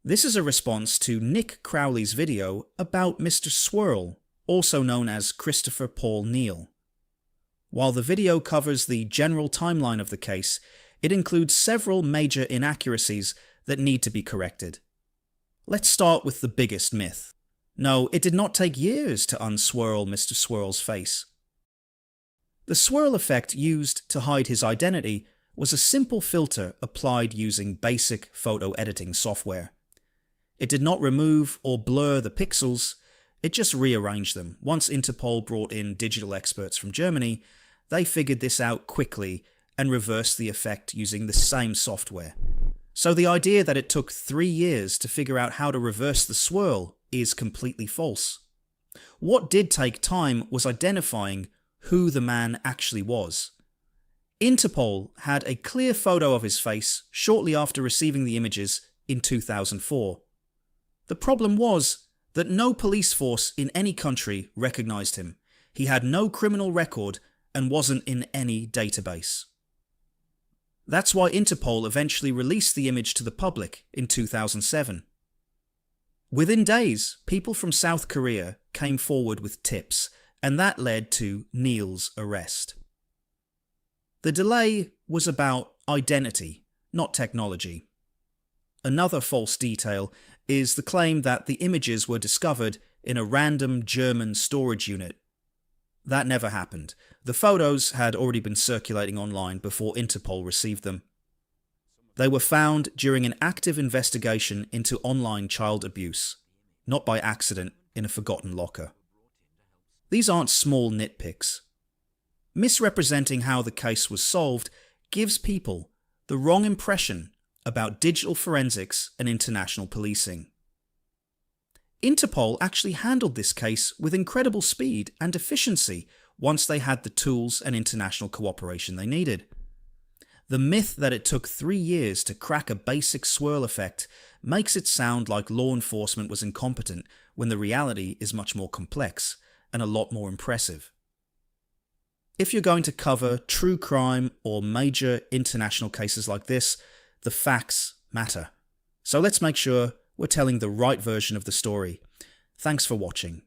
This is a response to Nick Crowley's video about Mr. Swirl, also known as Christopher Paul Neal. While the video covers the general timeline of the case, it includes several major inaccuracies that need to be corrected. Let's start with the biggest myth. No, it did not take years to unswirl Mr. Swirl's face. The swirl effect used to hide his identity was a simple filter applied using basic photo editing software. It did not remove or blur the pixels, it just rearranged them. Once Interpol brought in digital experts from Germany, they figured this out quickly and reversed the effect using the same software. So the idea that it took 3 years to figure out how to reverse the swirl is completely false. What did take time was identifying who the man actually was. Interpol had a clear photo of his face shortly after receiving the images in 2004. The problem was that no police force in any country recognized him. He had no criminal record and wasn't in any database. That's why Interpol eventually released the image to the public in 2007. Within days, people from South Korea came forward with tips, and that led to Neal's arrest. The delay was about identity, not technology. Another false detail is the claim that the images were discovered in a random German storage unit. That never happened. The photos had already been circulating online before Interpol received them. They were found during an active investigation into online child abuse, not by accident in a forgotten locker. These aren't small nitpicks. Misrepresenting how the case was solved gives people the wrong impression about digital forensics and international policing. Interpol actually handled this case with incredible speed and efficiency once they had the tools and international cooperation they needed. The myth that it took 3 years to crack a basic swirl effect makes it sound like law enforcement was incompetent when the reality is much more complex and a lot more impressive. If you're going to cover true crime or major international cases like this, the facts matter. So let's make sure we're telling the right version of the story. Thanks for watching.